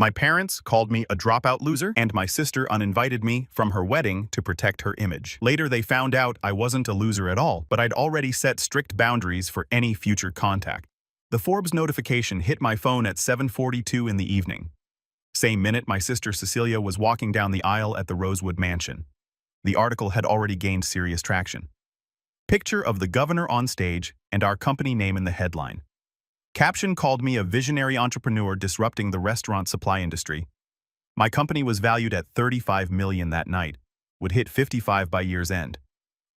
My parents called me a dropout loser, and my sister uninvited me from her wedding to protect her image. Later, they found out I wasn't a loser at all, but I'd already set strict boundaries for any future contact. The Forbes notification hit my phone at 7:42 in the evening. Same minute, my sister Cecilia was walking down the aisle at the Rosewood Mansion. The article had already gained serious traction. Picture of the governor on stage and our company name in the headline. Caption called me a visionary entrepreneur disrupting the restaurant supply industry. My company was valued at $35 million that night, would hit 55 by year's end.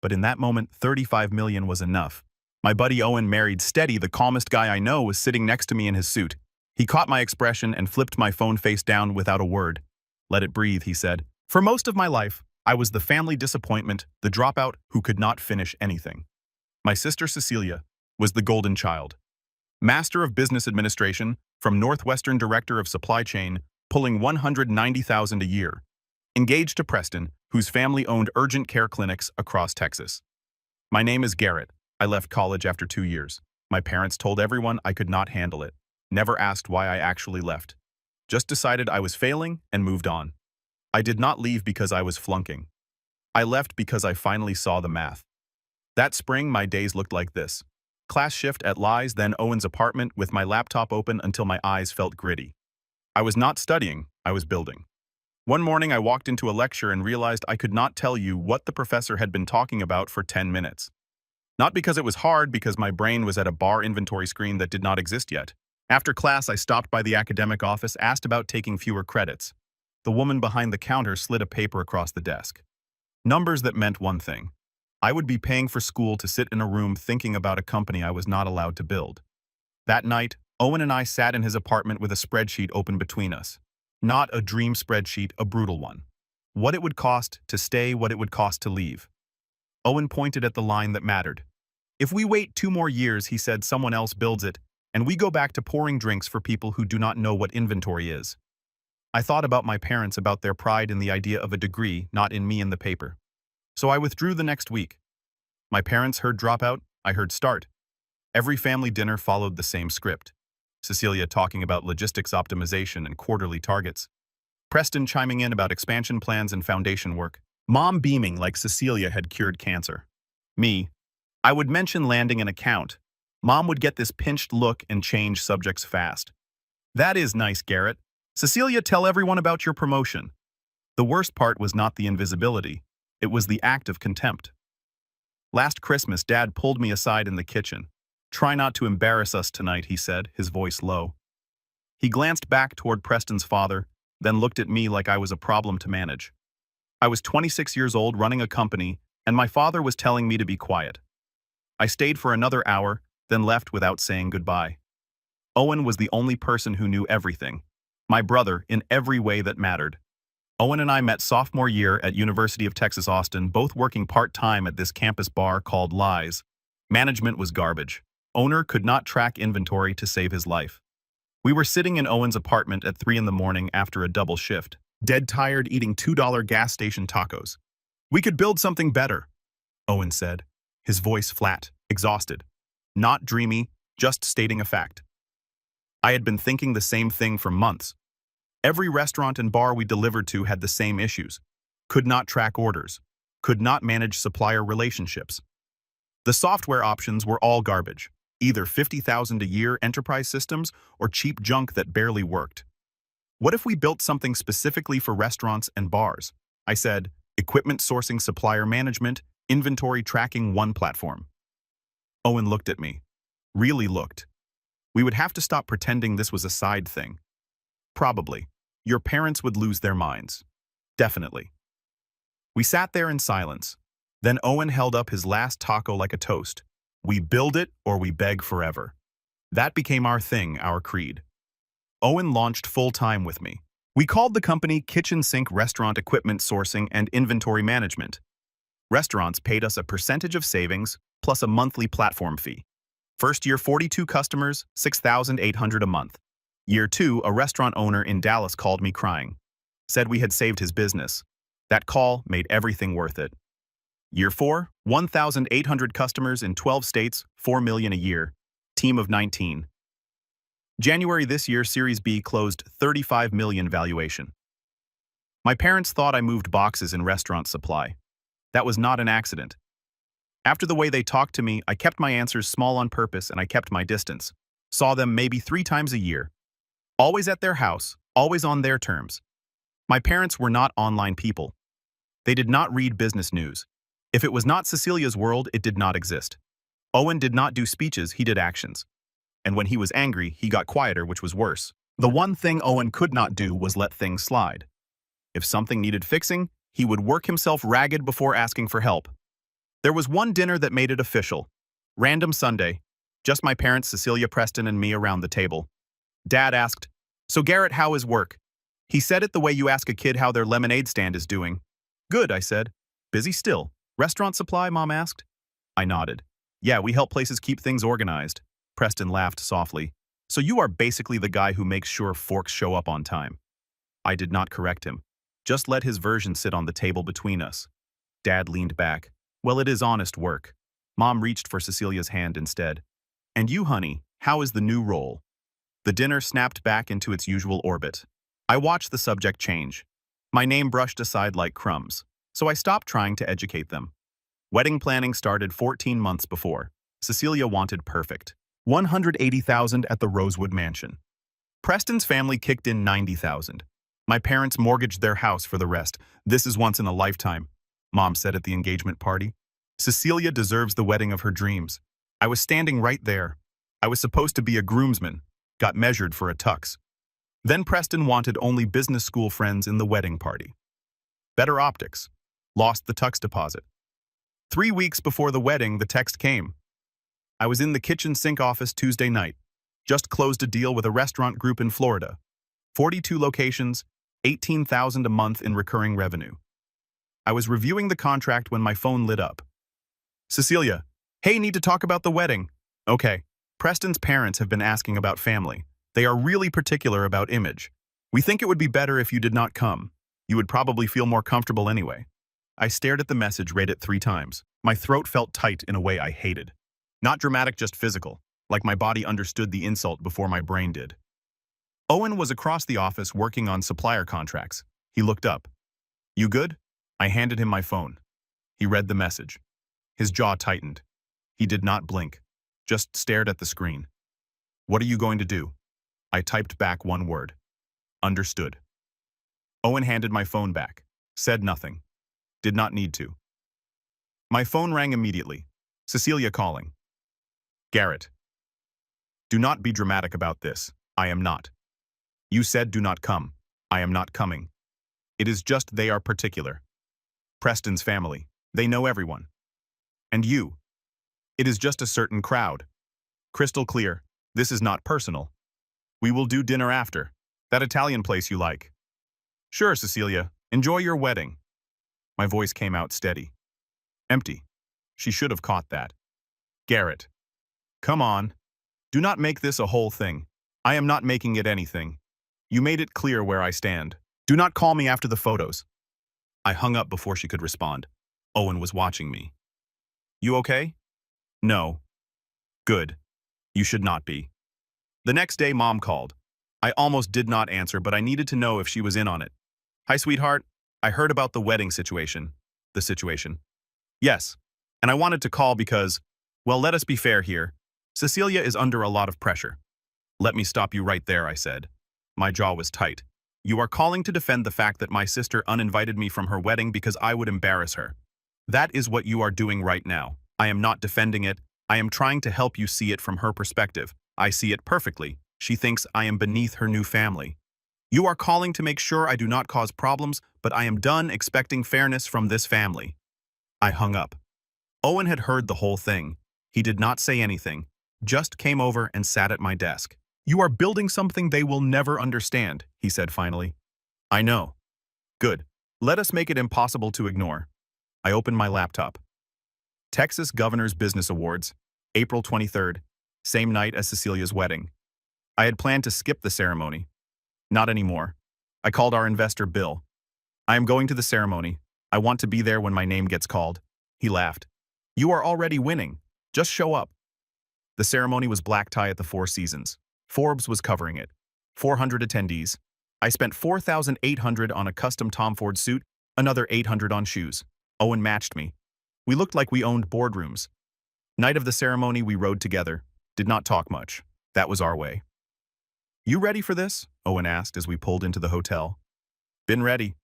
But in that moment, $35 million was enough. My buddy Owen, married steady, the calmest guy I know, was sitting next to me in his suit. He caught my expression and flipped my phone face down without a word. Let it breathe, he said. For most of my life, I was the family disappointment, the dropout who could not finish anything. My sister Cecilia was the golden child. Master of Business Administration from Northwestern Director of Supply Chain, pulling $190,000 a year. Engaged to Preston, whose family owned urgent care clinics across Texas. My name is Garrett. I left college after 2 years. My parents told everyone I could not handle it. Never asked why I actually left. Just decided I was failing and moved on. I did not leave because I was flunking. I left because I finally saw the math. That spring, my days looked like this. Class shift at Li's, then Owen's apartment with my laptop open until my eyes felt gritty. I was not studying, I was building. One morning I walked into a lecture and realized I could not tell you what the professor had been talking about for 10 minutes. Not because it was hard, because my brain was at a bar inventory screen that did not exist yet. After class, I stopped by the academic office, asked about taking fewer credits. The woman behind the counter slid a paper across the desk. Numbers that meant one thing. I would be paying for school to sit in a room thinking about a company I was not allowed to build. That night, Owen and I sat in his apartment with a spreadsheet open between us. Not a dream spreadsheet, a brutal one. What it would cost to stay, what it would cost to leave. Owen pointed at the line that mattered. If we wait 2 more years, he said, someone else builds it, and we go back to pouring drinks for people who do not know what inventory is. I thought about my parents, about their pride in the idea of a degree, not in me and the paper. So I withdrew the next week. My parents heard dropout, I heard start. Every family dinner followed the same script. Cecilia talking about logistics optimization and quarterly targets. Preston chiming in about expansion plans and foundation work. Mom beaming like Cecilia had cured cancer. Me, I would mention landing an account. Mom would get this pinched look and change subjects fast. That is nice, Garrett. Cecilia, tell everyone about your promotion. The worst part was not the invisibility. It was the act of contempt. Last Christmas, Dad pulled me aside in the kitchen. Try not to embarrass us tonight, he said, his voice low. He glanced back toward Preston's father, then looked at me like I was a problem to manage. I was 26 years old, running a company, and my father was telling me to be quiet. I stayed for another hour, then left without saying goodbye. Owen was the only person who knew everything. My brother, in every way that mattered. Owen and I met sophomore year at University of Texas Austin, both working part-time at this campus bar called Li's. Management was garbage. Owner could not track inventory to save his life. We were sitting in Owen's apartment at 3 in the morning after a double shift, dead tired, eating $2 gas station tacos. We could build something better, Owen said, his voice flat, exhausted. Not dreamy, just stating a fact. I had been thinking the same thing for months. Every restaurant and bar we delivered to had the same issues. Could not track orders. Could not manage supplier relationships. The software options were all garbage, either $50,000 a year enterprise systems or cheap junk that barely worked. What if we built something specifically for restaurants and bars? I said, equipment sourcing, supplier management, inventory tracking, one platform. Owen looked at me. Really looked. We would have to stop pretending this was a side thing. Probably. Your parents would lose their minds. Definitely. We sat there in silence. Then Owen held up his last taco like a toast. We build it or we beg forever. That became our thing, our creed. Owen launched full-time with me. We called the company Kitchen Sink Restaurant Equipment Sourcing and Inventory Management. Restaurants paid us a percentage of savings plus a monthly platform fee. First year, 42 customers, $6,800 a month. Year 2, a restaurant owner in Dallas called me crying. Said we had saved his business. That call made everything worth it. Year 4, 1,800 customers in 12 states, $4 million a year. Team of 19. January this year, Series B closed 35 million valuation. My parents thought I moved boxes in restaurant supply. That was not an accident. After the way they talked to me, I kept my answers small on purpose and I kept my distance. Saw them maybe 3 times a year. Always at their house, always on their terms. My parents were not online people. They did not read business news. If it was not Cecilia's world, it did not exist. Owen did not do speeches, he did actions. And when he was angry, he got quieter, which was worse. The one thing Owen could not do was let things slide. If something needed fixing, he would work himself ragged before asking for help. There was one dinner that made it official. Random Sunday. Just my parents, Cecilia, Preston, and me around the table. Dad asked, "So Garrett, how is work?" He said it the way you ask a kid how their lemonade stand is doing. "Good," I said. "Busy still. Restaurant supply?" Mom asked. I nodded. "Yeah, we help places keep things organized." Preston laughed softly. "So you are basically the guy who makes sure forks show up on time." I did not correct him. Just let his version sit on the table between us. Dad leaned back. "Well, it is honest work." Mom reached for Cecilia's hand instead. "And you, honey, how is the new role?" The dinner snapped back into its usual orbit. I watched the subject change. My name brushed aside like crumbs, so I stopped trying to educate them. Wedding planning started 14 months before. Cecilia wanted perfect. 180,000 at the Rosewood Mansion. Preston's family kicked in 90,000. My parents mortgaged their house for the rest. "This is once in a lifetime," Mom said at the engagement party. "Cecilia deserves the wedding of her dreams." I was standing right there. I was supposed to be a groomsman, got measured for a tux. Then Preston wanted only business school friends in the wedding party. Better optics. Lost the tux deposit. 3 weeks before the wedding, the text came. I was in the kitchen sink office Tuesday night. Just closed a deal with a restaurant group in Florida. 42 locations, 18,000 a month in recurring revenue. I was reviewing the contract when my phone lit up. "Cecilia, hey, need to talk about the wedding." "Okay." "Preston's parents have been asking about family. They are really particular about image. We think it would be better if you did not come. You would probably feel more comfortable anyway." I stared at the message, read it 3 times. My throat felt tight in a way I hated. Not dramatic, just physical, like my body understood the insult before my brain did. Owen was across the office working on supplier contracts. He looked up. "You good?" I handed him my phone. He read the message. His jaw tightened. He did not blink, just stared at the screen. "What are you going to do?" I typed back one word. "Understood." Owen handed my phone back. Said nothing. Did not need to. My phone rang immediately. Cecilia calling. "Garrett. Do not be dramatic about this. I am not. You said do not come. I am not coming. It is just they are particular. Preston's family. They know everyone. And you. It is just a certain crowd. Crystal clear. This is not personal. We will do dinner after. That Italian place you like." "Sure, Cecilia. Enjoy your wedding." My voice came out steady. Empty. She should have caught that. "Garrett. Come on. Do not make this a whole thing. I am not making it anything. You made it clear where I stand. Do not call me after the photos." I hung up before she could respond. Owen was watching me. "You okay?" "No." "Good. You should not be." The next day, Mom called. I almost did not answer, but I needed to know if she was in on it. "Hi, sweetheart. I heard about the wedding situation." "The situation?" "Yes. And I wanted to call because, well, let us be fair here. Cecilia is under a lot of pressure." "Let me stop you right there," I said. My jaw was tight. "You are calling to defend the fact that my sister uninvited me from her wedding because I would embarrass her. That is what you are doing right now. I am not defending it. I am trying to help you see it from her perspective. I see it perfectly. She thinks I am beneath her new family. You are calling to make sure I do not cause problems, but I am done expecting fairness from this family." I hung up. Owen had heard the whole thing. He did not say anything, just came over and sat at my desk. "You are building something they will never understand," he said finally. "I know." "Good. Let us make it impossible to ignore." I opened my laptop. Texas Governor's Business Awards, April 23rd, same night as Cecilia's wedding. I had planned to skip the ceremony. Not anymore. I called our investor, Bill. "I am going to the ceremony. I want to be there when my name gets called." He laughed. "You are already winning. Just show up." The ceremony was black tie at the Four Seasons. Forbes was covering it. 400 attendees. I spent 4,800 on a custom Tom Ford suit, another 800 on shoes. Owen matched me. We looked like we owned boardrooms. Night of the ceremony, we rode together. Did not talk much. That was our way. You ready for this? Owen asked as we pulled into the hotel. Been ready.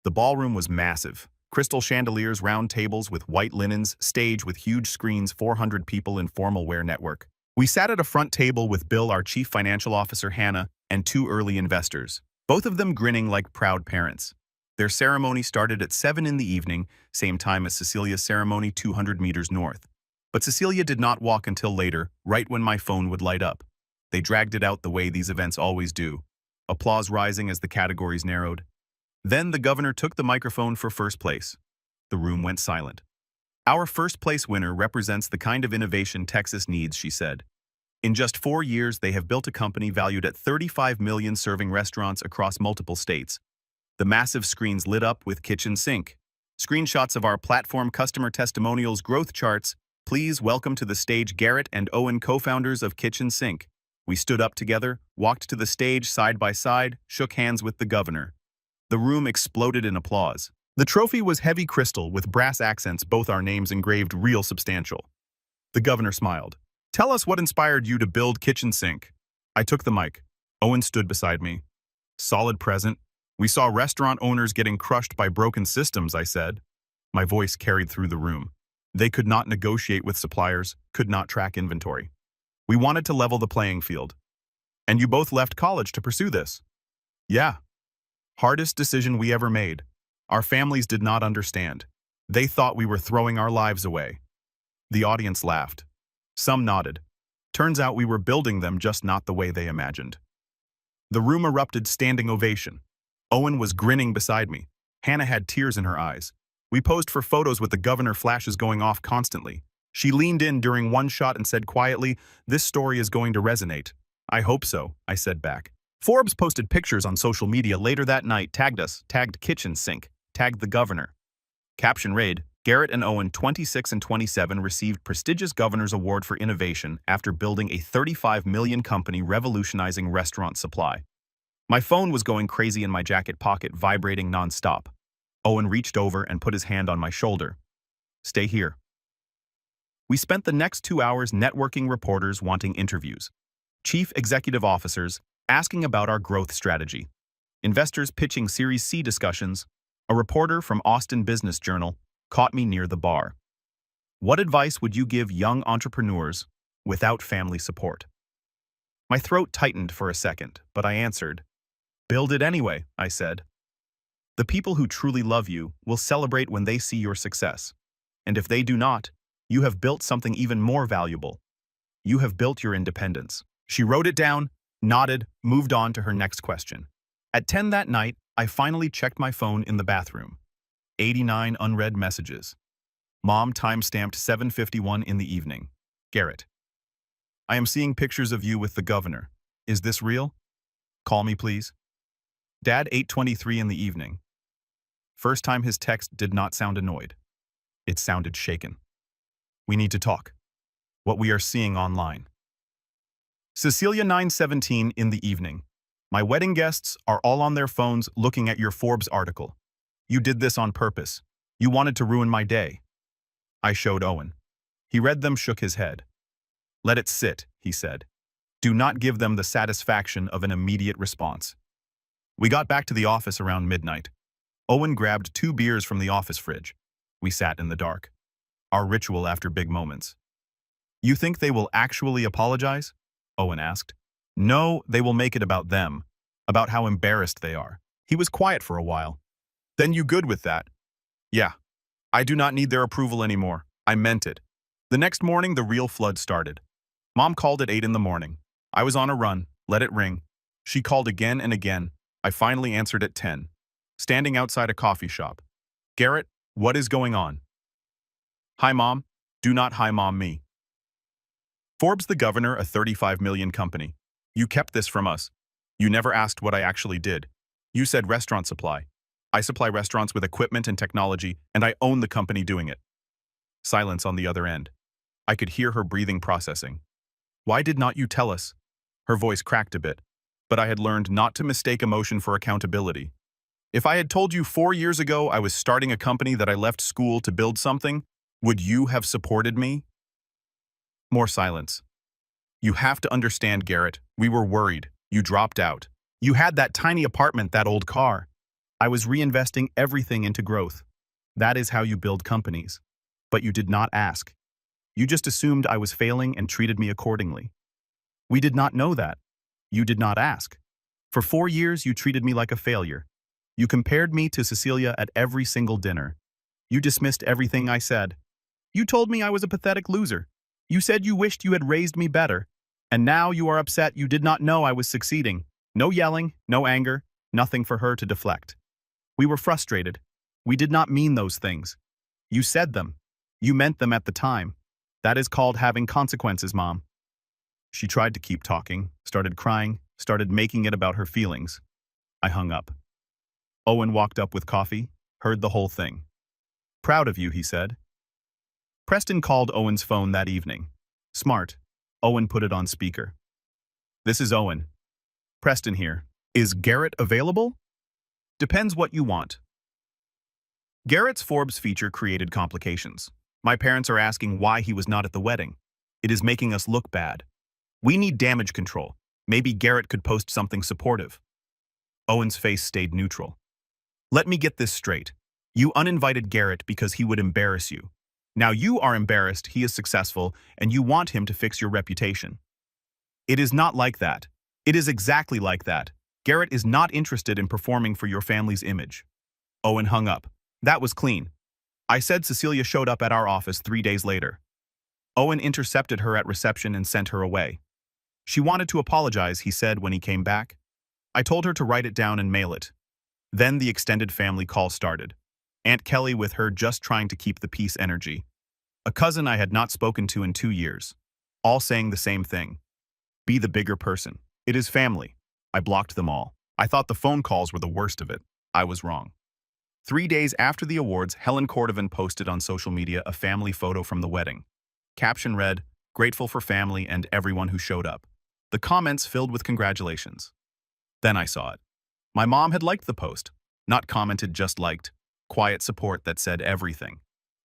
The ballroom was massive. Crystal chandeliers, round tables with white linens, stage with huge screens, 400 people in formal wear network. We sat at a front table with Bill, our chief financial officer, Hannah, and two early investors, both of them grinning like proud parents. Their ceremony started at 7 in the evening, same time as Cecilia's ceremony 200 meters north. But Cecilia did not walk until later, right when my phone would light up. They dragged it out the way these events always do. Applause rising as the categories narrowed. Then the governor took the microphone for first place. The room went silent. Our first place winner represents the kind of innovation Texas needs, she said. In just 4 years, they have built a company valued at $35 million serving restaurants across multiple states. The massive screens lit up with kitchen sink. Screenshots of our platform customer testimonials growth charts. Please welcome to the stage Garrett and Owen, co-founders of Kitchen Sink. We stood up together, walked to the stage side by side, shook hands with the governor. The room exploded in applause. The trophy was heavy crystal with brass accents, both our names engraved real substantial. The governor smiled. Tell us what inspired you to build Kitchen Sink. I took the mic. Owen stood beside me. Solid present. We saw restaurant owners getting crushed by broken systems, I said. My voice carried through the room. They could not negotiate with suppliers, could not track inventory. We wanted to level the playing field. And you both left college to pursue this. Yeah. Hardest decision we ever made. Our families did not understand. They thought we were throwing our lives away. The audience laughed. Some nodded. Turns out we were building them, just not the way they imagined. The room erupted standing ovation. Owen was grinning beside me. Hannah had tears in her eyes. We posed for photos with the governor, flashes going off constantly. She leaned in during one shot and said quietly, "This story is going to resonate." I hope so, I said back. Forbes posted pictures on social media later that night, tagged us, tagged Kitchen Sink, tagged the governor. Caption read, Garrett and Owen, 26 and 27, received prestigious Governor's Award for Innovation after building a $35 million company revolutionizing restaurant supply. My phone was going crazy in my jacket pocket, vibrating nonstop. Owen reached over and put his hand on my shoulder. Stay here. We spent the next 2 hours networking, reporters wanting interviews, chief executive officers asking about our growth strategy, investors pitching Series C discussions. A reporter from Austin Business Journal caught me near the bar. What advice would you give young entrepreneurs without family support? My throat tightened for a second, but I answered. Build it anyway, I said. The people who truly love you will celebrate when they see your success. And if they do not, you have built something even more valuable. You have built your independence. She wrote it down, nodded, moved on to her next question. At 10 that night, I finally checked my phone in the bathroom. 89 unread messages. Mom timestamped 7:51 in the evening. Garrett. I am seeing pictures of you with the governor. Is this real? Call me, please. Dad, 8:23 in the evening. First time his text did not sound annoyed. It sounded shaken. We need to talk. What we are seeing online. Cecilia, 9:17 in the evening. My wedding guests are all on their phones looking at your Forbes article. You did this on purpose. You wanted to ruin my day. I showed Owen. He read them, shook his head. Let it sit, he said. Do not give them the satisfaction of an immediate response. We got back to the office around midnight. Owen grabbed 2 beers from the office fridge. We sat in the dark. Our ritual after big moments. You think they will actually apologize? Owen asked. No, they will make it about them, about how embarrassed they are. He was quiet for a while. Then you good with that? Yeah. I do not need their approval anymore. I meant it. The next morning, the real flood started. Mom called at 8 in the morning. I was on a run, let it ring. She called again and again. I finally answered at 10. Standing outside a coffee shop. Garrett, what is going on? Hi, Mom. Do not hi, Mom me. Forbes the governor, a $35 million company. You kept this from us. You never asked what I actually did. You said restaurant supply. I supply restaurants with equipment and technology, and I own the company doing it. Silence on the other end. I could hear her breathing, processing. Why did not you tell us? Her voice cracked a bit, but I had learned not to mistake emotion for accountability. If I had told you 4 years ago I was starting a company that I left school to build something, would you have supported me? More silence. You have to understand, Garrett. We were worried. You dropped out. You had that tiny apartment, that old car. I was reinvesting everything into growth. That is how you build companies. But you did not ask. You just assumed I was failing and treated me accordingly. We did not know that. You did not ask. For 4 years, you treated me like a failure. You compared me to Cecilia at every single dinner. You dismissed everything I said. You told me I was a pathetic loser. You said you wished you had raised me better. And now you are upset you did not know I was succeeding. No yelling, no anger, nothing for her to deflect. We were frustrated. We did not mean those things. You said them. You meant them at the time. That is called having consequences, Mom. She tried to keep talking, started crying, started making it about her feelings. I hung up. Owen walked up with coffee, heard the whole thing. Proud of you, he said. Preston called Owen's phone that evening. Smart. Owen put it on speaker. This is Owen. Preston here. Is Garrett available? Depends what you want. Garrett's Forbes feature created complications. My parents are asking why he was not at the wedding. It is making us look bad. We need damage control. Maybe Garrett could post something supportive. Owen's face stayed neutral. Let me get this straight. You uninvited Garrett because he would embarrass you. Now you are embarrassed he is successful and you want him to fix your reputation. It is not like that. It is exactly like that. Garrett is not interested in performing for your family's image. Owen hung up. That was clean. I said Cecilia showed up at our office 3 days later. Owen intercepted her at reception and sent her away. She wanted to apologize, he said when he came back. I told her to write it down and mail it. Then the extended family call started. Aunt Kelly with her just trying to keep the peace energy. A cousin I had not spoken to in 2 years. All saying the same thing. Be the bigger person. It is family. I blocked them all. I thought the phone calls were the worst of it. I was wrong. 3 days after the awards, Helen Cordovan posted on social media a family photo from the wedding. Caption read, "Grateful for family and everyone who showed up." The comments filled with congratulations. Then I saw it. My mom had liked the post. Not commented, just liked. Quiet support that said everything.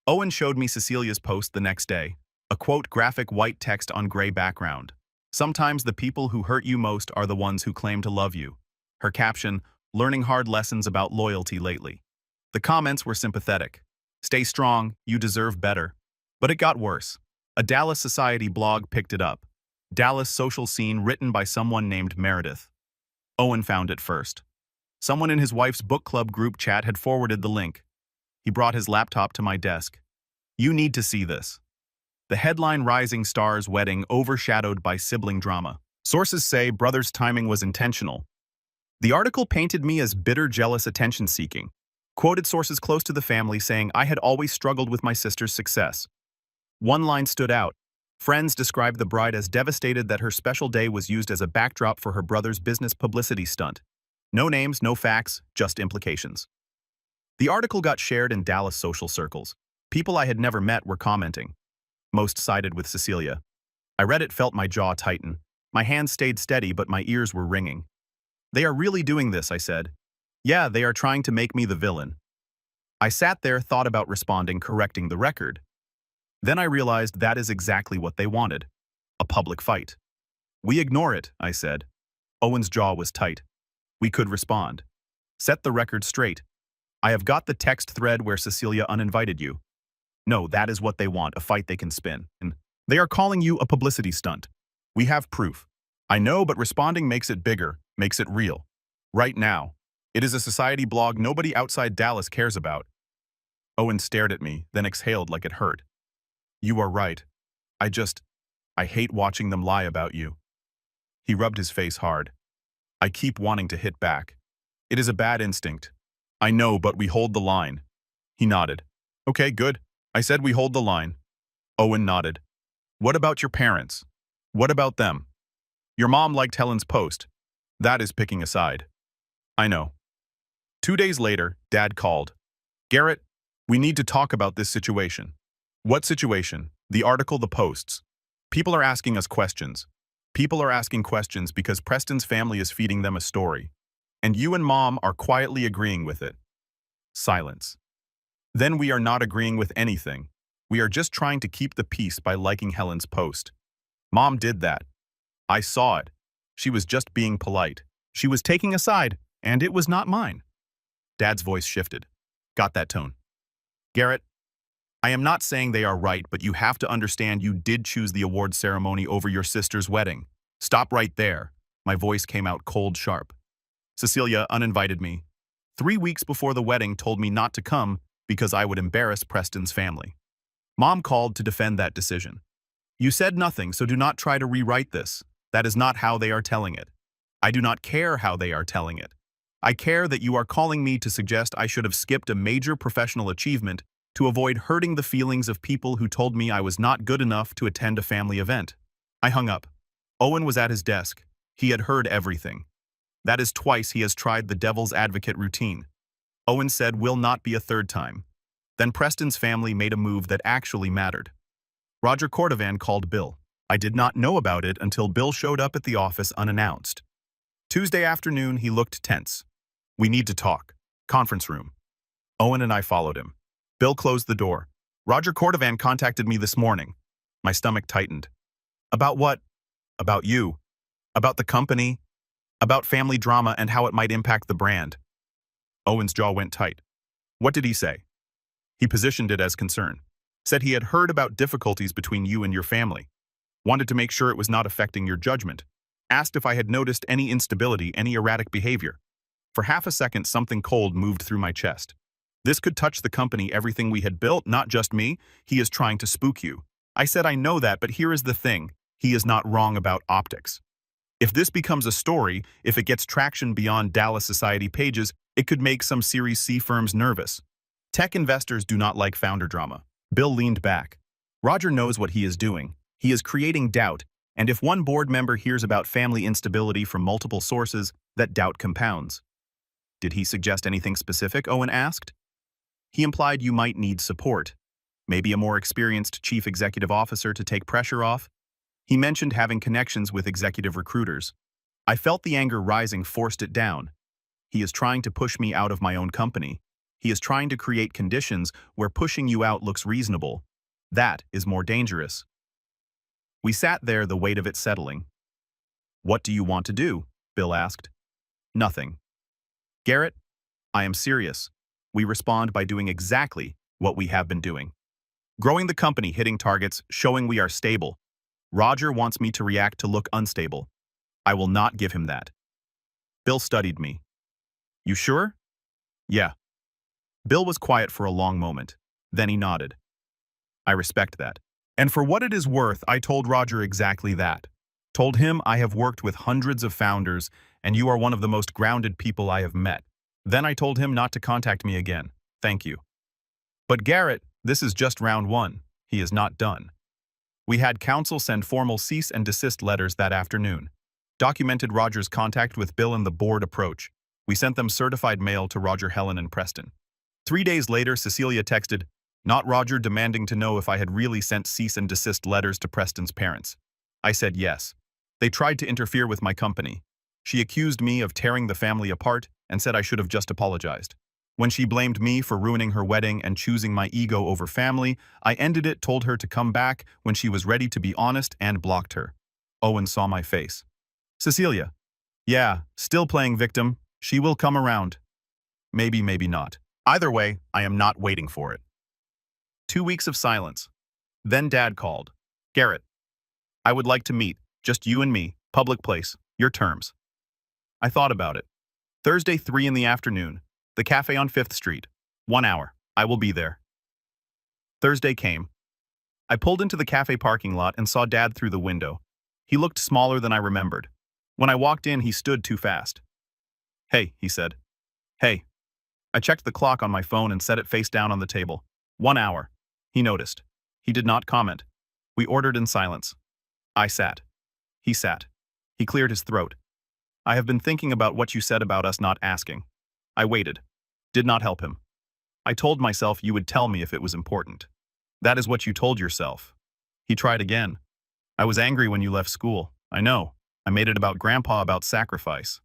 Owen showed me Cecilia's post the next day. A quote, graphic white text on gray background. Sometimes the people who hurt you most are the ones who claim to love you. Her caption, learning hard lessons about loyalty lately. The comments were sympathetic. Stay strong, you deserve better. But it got worse. A Dallas Society blog picked it up. Dallas social scene written by someone named Meredith. Owen found it first. Someone in his wife's book club group chat had forwarded the link. He brought his laptop to my desk. You need to see this. The headline, Rising Stars Wedding Overshadowed by Sibling Drama. Sources say brother's timing was intentional. The article painted me as bitter, jealous, attention-seeking. Quoted sources close to the family saying I had always struggled with my sister's success. One line stood out. Friends described the bride as devastated that her special day was used as a backdrop for her brother's business publicity stunt. No names, no facts, just implications. The article got shared in Dallas social circles. People I had never met were commenting. Most sided with Cecilia. I read it, felt my jaw tighten. My hands stayed steady, but my ears were ringing. They are really doing this, I said. Yeah, they are trying to make me the villain. I sat there, thought about responding, correcting the record. Then I realized that is exactly what they wanted. A public fight. We ignore it, I said. Owen's jaw was tight. We could respond. Set the record straight. I have got the text thread where Cecilia uninvited you. No, that is what they want, a fight they can spin. And they are calling you a publicity stunt. We have proof. I know, but responding makes it bigger, makes it real. Right now. It is a society blog nobody outside Dallas cares about. Owen stared at me, then exhaled like it hurt. You are right. I hate watching them lie about you. He rubbed his face hard. I keep wanting to hit back. It is a bad instinct. I know, but we hold the line. He nodded. Okay, good. I said we hold the line. Owen nodded. What about your parents? What about them? Your mom liked Helen's post. That is picking a side. I know. 2 days later, Dad called. Garrett, we need to talk about this situation. What situation? The article, the posts. People are asking us questions. People are asking questions because Preston's family is feeding them a story, and you and Mom are quietly agreeing with it. Silence. Then we are not agreeing with anything. We are just trying to keep the peace by liking Helen's post. Mom did that. I saw it. She was just being polite. She was taking a side, and it was not mine. Dad's voice shifted. Got that tone. Garrett, I am not saying they are right, but you have to understand you did choose the award ceremony over your sister's wedding. Stop right there. My voice came out cold sharp. Cecilia uninvited me. 3 weeks before the wedding told me not to come because I would embarrass Preston's family. Mom called to defend that decision. You said nothing, so do not try to rewrite this. That is not how they are telling it. I do not care how they are telling it. I care that you are calling me to suggest I should have skipped a major professional achievement to avoid hurting the feelings of people who told me I was not good enough to attend a family event. I hung up. Owen was at his desk. He had heard everything. That is twice he has tried the devil's advocate routine. Owen said will not be a third time. Then Preston's family made a move that actually mattered. Roger Cordovan called Bill. I did not know about it until Bill showed up at the office unannounced. Tuesday afternoon, he looked tense. We need to talk. Conference room. Owen and I followed him. Bill closed the door. Roger Cordovan contacted me this morning. My stomach tightened. About what? About you. About the company. About family drama and how it might impact the brand. Owen's jaw went tight. What did he say? He positioned it as concern. Said he had heard about difficulties between you and your family. Wanted to make sure it was not affecting your judgment. Asked if I had noticed any instability, any erratic behavior. For half a second, something cold moved through my chest. This could touch the company, everything we had built, not just me. He is trying to spook you. I said I know that, but here is the thing. He is not wrong about optics. If this becomes a story, if it gets traction beyond Dallas Society pages, it could make some Series C firms nervous. Tech investors do not like founder drama. Bill leaned back. Roger knows what he is doing. He is creating doubt, and if one board member hears about family instability from multiple sources, that doubt compounds. Did he suggest anything specific? Owen asked. He implied you might need support. Maybe a more experienced chief executive officer to take pressure off. He mentioned having connections with executive recruiters. I felt the anger rising, forced it down. He is trying to push me out of my own company. He is trying to create conditions where pushing you out looks reasonable. That is more dangerous. We sat there, the weight of it settling. What do you want to do? Bill asked. Nothing. Garrett, I am serious. We respond by doing exactly what we have been doing. Growing the company, hitting targets, showing we are stable. Roger wants me to react to look unstable. I will not give him that. Bill studied me. You sure? Yeah. Bill was quiet for a long moment. Then he nodded. I respect that. And for what it is worth, I told Roger exactly that. Told him I have worked with hundreds of founders, and you are one of the most grounded people I have met. Then I told him not to contact me again. Thank you. But Garrett, this is just round one. He is not done. We had counsel send formal cease and desist letters that afternoon. Documented Roger's contact with Bill and the board approach. We sent them certified mail to Roger, Helen, and Preston. 3 days later, Cecilia texted, not Roger, demanding to know if I had really sent cease and desist letters to Preston's parents. I said yes. They tried to interfere with my company. She accused me of tearing the family apart and said I should have just apologized. When she blamed me for ruining her wedding and choosing my ego over family, I ended it, told her to come back when she was ready to be honest, and blocked her. Owen saw my face. Cecilia. Yeah, still playing victim. She will come around. Maybe, maybe not. Either way, I am not waiting for it. 2 weeks of silence. Then Dad called. Garrett, I would like to meet, just you and me, public place, your terms. I thought about it. Thursday, 3 in the afternoon, the cafe on 5th Street. 1 hour. I will be there. Thursday came. I pulled into the cafe parking lot and saw Dad through the window. He looked smaller than I remembered. When I walked in, he stood too fast. Hey, he said. Hey. I checked the clock on my phone and set it face down on the table. 1 hour. He noticed. He did not comment. We ordered in silence. I sat. He sat. He cleared his throat. I have been thinking about what you said about us not asking. I waited. Did not help him. I told myself you would tell me if it was important. That is what you told yourself. He tried again. I was angry when you left school. I know. I made it about Grandpa about sacrifice.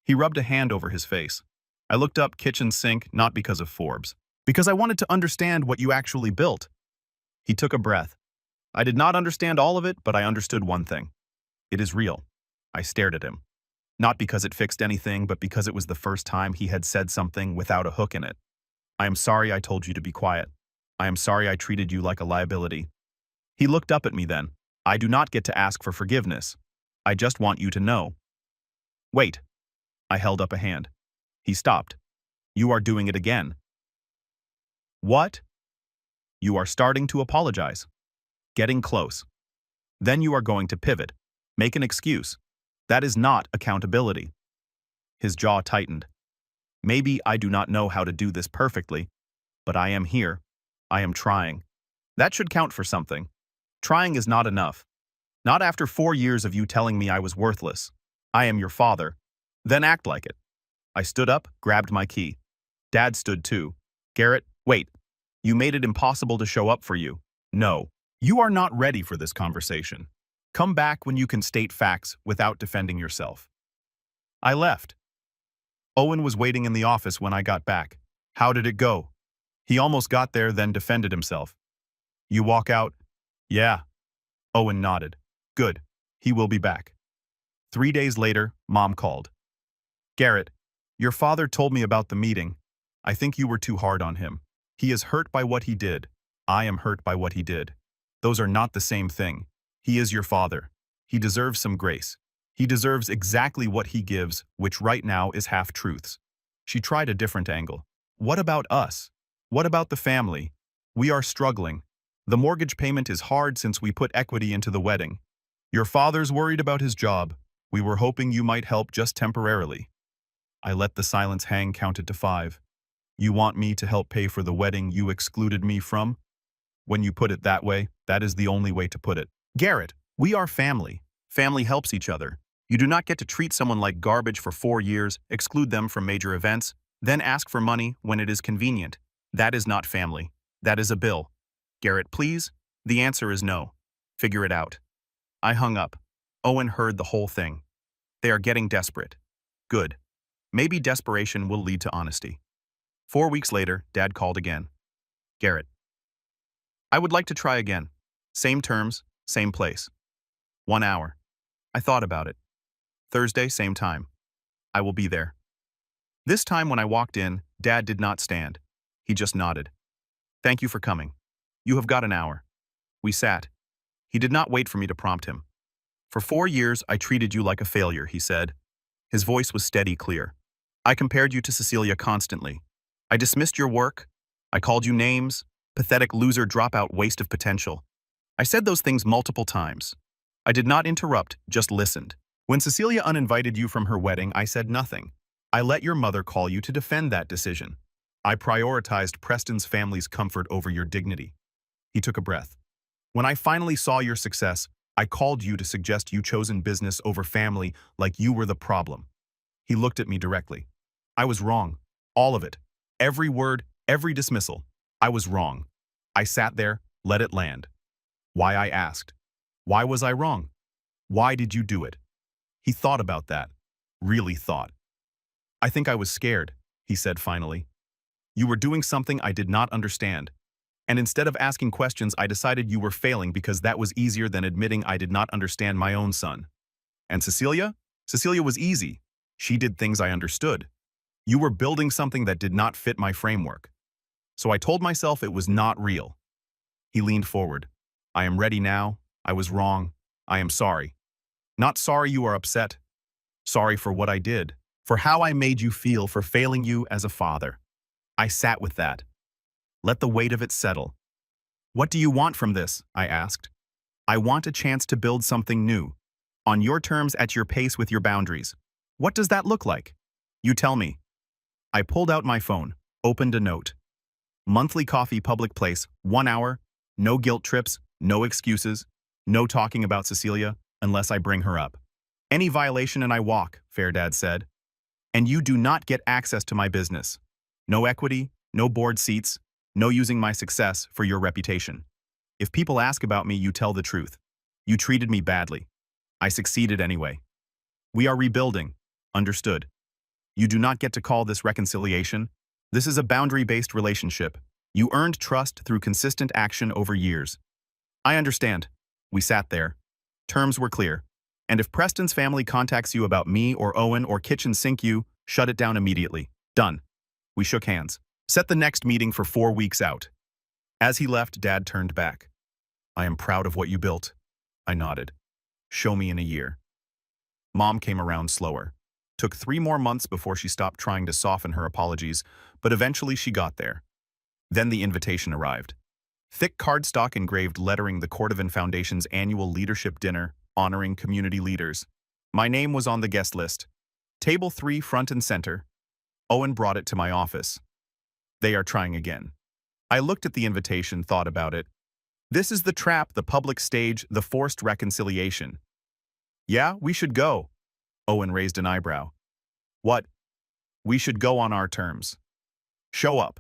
He rubbed a hand over his face. I looked up kitchen sink not because of Forbes, because I wanted to understand what you actually built. He took a breath. I did not understand all of it, but I understood one thing. It is real. I stared at him. Not because it fixed anything, but because it was the first time he had said something without a hook in it. I am sorry I told you to be quiet. I am sorry I treated you like a liability. He looked up at me then. I do not get to ask for forgiveness. I just want you to know. Wait. I held up a hand. He stopped. You are doing it again. What? You are starting to apologize. Getting close. Then you are going to pivot. Make an excuse. That is not accountability. His jaw tightened. Maybe I do not know how to do this perfectly, but I am here. I am trying. That should count for something. Trying is not enough. Not after 4 years of you telling me I was worthless. I am your father. Then act like it. I stood up, grabbed my key. Dad stood too. Garrett, wait. You made it impossible to show up for you. No. You are not ready for this conversation. Come back when you can state facts without defending yourself. I left. Owen was waiting in the office when I got back. How did it go? He almost got there, then defended himself. You walk out? Yeah. Owen nodded. Good. He will be back. 3 days later, Mom called. Garrett, your father told me about the meeting. I think you were too hard on him. He is hurt by what he did. I am hurt by what he did. Those are not the same thing. He is your father. He deserves some grace. He deserves exactly what he gives, which right now is half-truths. She tried a different angle. What about us? What about the family? We are struggling. The mortgage payment is hard since we put equity into the wedding. Your father's worried about his job. We were hoping you might help just temporarily. I let the silence hang, counted to 5. You want me to help pay for the wedding you excluded me from? When you put it that way, that is the only way to put it. Garrett, we are family. Family helps each other. You do not get to treat someone like garbage for 4 years, exclude them from major events, then ask for money when it is convenient. That is not family. That is a bill. Garrett, please? The answer is no. Figure it out. I hung up. Owen heard the whole thing. They are getting desperate. Good. Maybe desperation will lead to honesty. 4 weeks later, Dad called again. Garrett. I would like to try again. Same terms, same place. 1 hour. I thought about it. Thursday, same time. I will be there. This time when I walked in, Dad did not stand. He just nodded. Thank you for coming. You have got an hour. We sat. He did not wait for me to prompt him. For 4 years, I treated you like a failure, he said. His voice was steady, clear. I compared you to Cecilia constantly. I dismissed your work. I called you names. Pathetic loser, dropout, waste of potential. I said those things multiple times. I did not interrupt, just listened. When Cecilia uninvited you from her wedding, I said nothing. I let your mother call you to defend that decision. I prioritized Preston's family's comfort over your dignity. He took a breath. When I finally saw your success, I called you to suggest you chosen business over family like you were the problem. He looked at me directly. I was wrong. All of it. Every word, every dismissal. I was wrong. I sat there, let it land. Why, I asked. Why was I wrong? Why did you do it? He thought about that. Really thought. I think I was scared, he said finally. You were doing something I did not understand. And instead of asking questions, I decided you were failing because that was easier than admitting I did not understand my own son. And Cecilia? Cecilia was easy. She did things I understood. You were building something that did not fit my framework. So I told myself it was not real. He leaned forward. I am ready now. I was wrong. I am sorry. Not sorry you are upset. Sorry for what I did, for how I made you feel, for failing you as a father. I sat with that. Let the weight of it settle. What do you want from this? I asked. I want a chance to build something new. On your terms, at your pace, with your boundaries. What does that look like? You tell me. I pulled out my phone, opened a note. Monthly coffee, public place, 1 hour, no guilt trips, no excuses, no talking about Cecilia unless I bring her up. Any violation and I walk, Fair Dad said. And you do not get access to my business. No equity, no board seats, no using my success for your reputation. If people ask about me, you tell the truth. You treated me badly. I succeeded anyway. We are rebuilding. Understood. You do not get to call this reconciliation. This is a boundary-based relationship. You earned trust through consistent action over years. I understand. We sat there. Terms were clear. And if Preston's family contacts you about me or Owen or kitchen sink you, shut it down immediately. Done. We shook hands. Set the next meeting for 4 weeks out. As he left, Dad turned back. I am proud of what you built. I nodded. Show me in a year. Mom came around slower. Took 3 more months before she stopped trying to soften her apologies, but eventually she got there. Then the invitation arrived. Thick cardstock engraved lettering the Cordovan Foundation's annual leadership dinner, honoring community leaders. My name was on the guest list. Table 3 front and center. Owen brought it to my office. They are trying again. I looked at the invitation, thought about it. This is the trap, the public stage, the forced reconciliation. Yeah, we should go. Owen raised an eyebrow. What? We should go on our terms. Show up.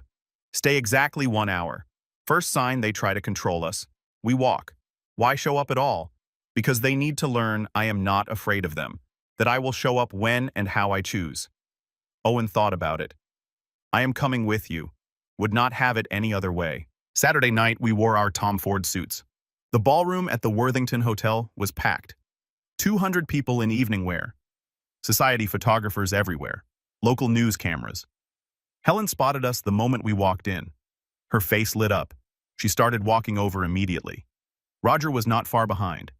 Stay exactly 1 hour. First sign they try to control us. We walk. Why show up at all? Because they need to learn I am not afraid of them, that I will show up when and how I choose. Owen thought about it. I am coming with you. Would not have it any other way. Saturday night, we wore our Tom Ford suits. The ballroom at the Worthington Hotel was packed. 200 people in evening wear. Society photographers everywhere. Local news cameras. Helen spotted us the moment we walked in. Her face lit up. She started walking over immediately. Roger was not far behind.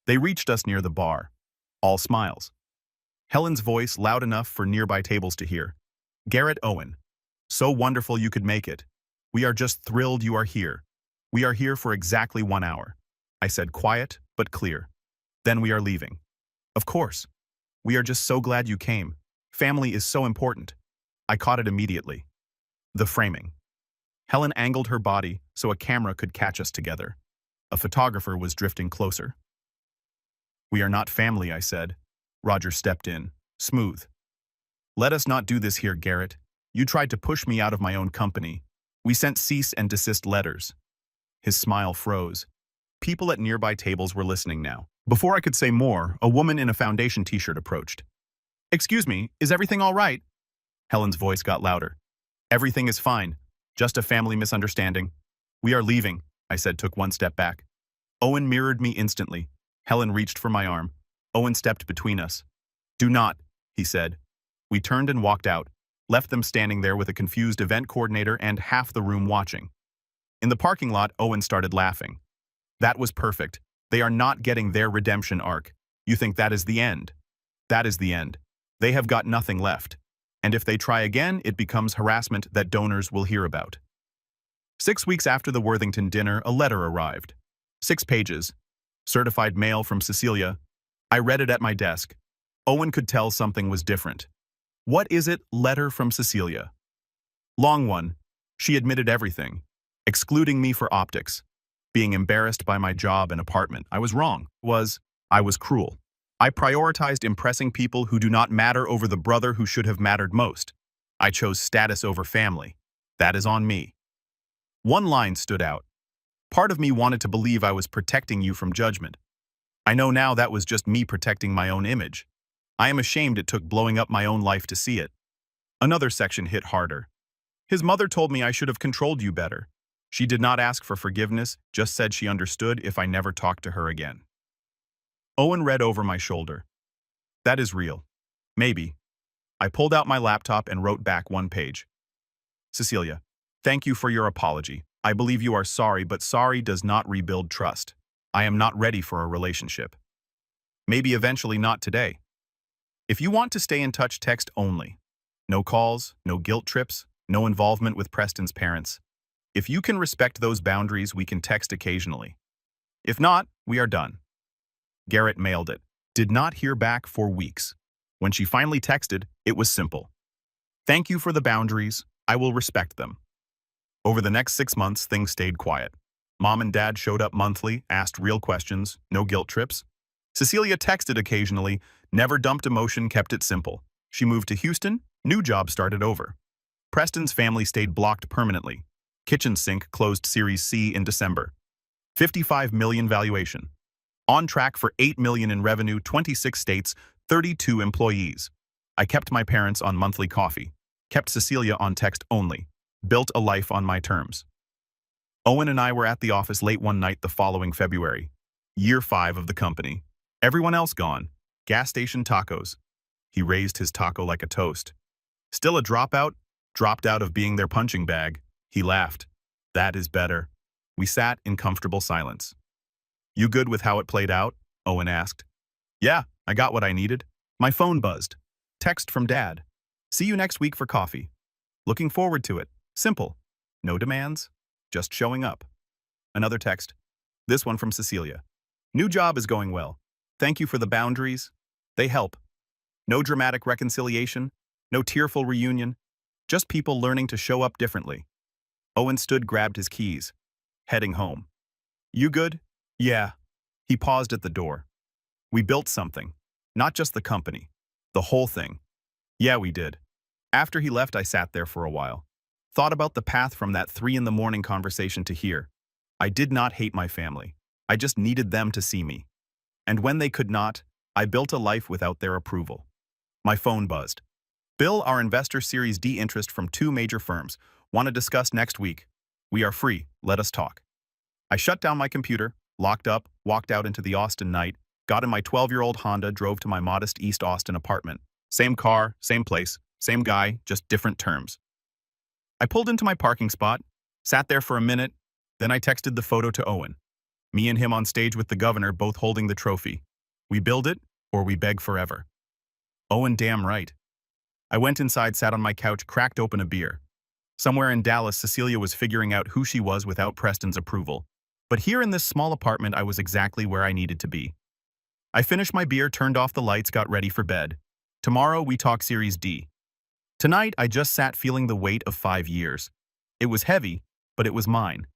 They reached us near the bar. All smiles. Helen's voice loud enough for nearby tables to hear. Garrett Owen. So wonderful you could make it. We are just thrilled you are here. We are here for exactly 1 hour. I said quiet, but clear. Then we are leaving. Of course. We are just so glad you came. Family is so important. I caught it immediately. The framing. Helen angled her body so a camera could catch us together. A photographer was drifting closer. We are not family, I said. Roger stepped in, smooth. Let us not do this here, Garrett. You tried to push me out of my own company. We sent cease and desist letters. His smile froze. People at nearby tables were listening now. Before I could say more, a woman in a foundation t-shirt approached. Excuse me, is everything all right? Helen's voice got louder. Everything is fine. Just a family misunderstanding. We are leaving, I said, took 1 step back. Owen mirrored me instantly. Helen reached for my arm. Owen stepped between us. Do not, he said. We turned and walked out, left them standing there with a confused event coordinator and half the room watching. In the parking lot, Owen started laughing. That was perfect. They are not getting their redemption arc. You think that is the end? That is the end. They have got nothing left. And if they try again, it becomes harassment that donors will hear about. 6 weeks after the Worthington dinner, a letter arrived. 6 pages. Certified mail from Cecilia. I read it at my desk. Owen could tell something was different. What is it? Letter from Cecilia. Long one. She admitted everything, excluding me for optics. Being embarrassed by my job and apartment. I was wrong. I was cruel. I prioritized impressing people who do not matter over the brother who should have mattered most. I chose status over family. That is on me. One line stood out. Part of me wanted to believe I was protecting you from judgment. I know now that was just me protecting my own image. I am ashamed it took blowing up my own life to see it. Another section hit harder. His mother told me I should have controlled you better. She did not ask for forgiveness, just said she understood if I never talked to her again. Owen read over my shoulder. That is real. Maybe. I pulled out my laptop and wrote back 1 page. Cecilia, thank you for your apology. I believe you are sorry, but sorry does not rebuild trust. I am not ready for a relationship. Maybe eventually not today. If you want to stay in touch, text only. No calls, no guilt trips, no involvement with Preston's parents. If you can respect those boundaries, we can text occasionally. If not, we are done. Garrett mailed it. Did not hear back for weeks. When she finally texted, it was simple. Thank you for the boundaries. I will respect them. Over the next 6 months, things stayed quiet. Mom and Dad showed up monthly, asked real questions, no guilt trips. Cecilia texted occasionally, never dumped emotion, kept it simple. She moved to Houston, new job started over. Preston's family stayed blocked permanently. Kitchen sink closed Series C in December. $55 million valuation. On track for 8 million in revenue, 26 states, 32 employees. I kept my parents on monthly coffee. Kept Cecilia on text only. Built a life on my terms. Owen and I were at the office late one night the following February. Year 5 of the company. Everyone else gone. Gas station tacos. He raised his taco like a toast. Still a dropout? Dropped out of being their punching bag. He laughed. That is better. We sat in comfortable silence. You good with how it played out? Owen asked. Yeah, I got what I needed. My phone buzzed. Text from Dad. See you next week for coffee. Looking forward to it. Simple. No demands. Just showing up. Another text. This one from Cecilia. New job is going well. Thank you for the boundaries. They help. No dramatic reconciliation. No tearful reunion. Just people learning to show up differently. Owen grabbed his keys. Heading home. You good? Yeah. He paused at the door. We built something. Not just the company. The whole thing. Yeah, we did. After he left, I sat there for a while. Thought about the path from that 3 a.m. conversation to here. I did not hate my family. I just needed them to see me. And when they could not, I built a life without their approval. My phone buzzed. Bill, our investor Series D interest from 2 major firms. Want to discuss next week. We are free. Let us talk. I shut down my computer, locked up, walked out into the Austin night, got in my 12-year-old Honda, drove to my modest East Austin apartment. Same car, same place, same guy, just different terms. I pulled into my parking spot, sat there for a minute, then I texted the photo to Owen. Me and him on stage with the governor, both holding the trophy. We build it, or we beg forever. Owen, damn right. I went inside, sat on my couch, cracked open a beer. Somewhere in Dallas, Cecilia was figuring out who she was without Preston's approval. But here in this small apartment, I was exactly where I needed to be. I finished my beer, turned off the lights, got ready for bed. Tomorrow, we talk Series D. Tonight, I just sat feeling the weight of 5 years. It was heavy, but it was mine.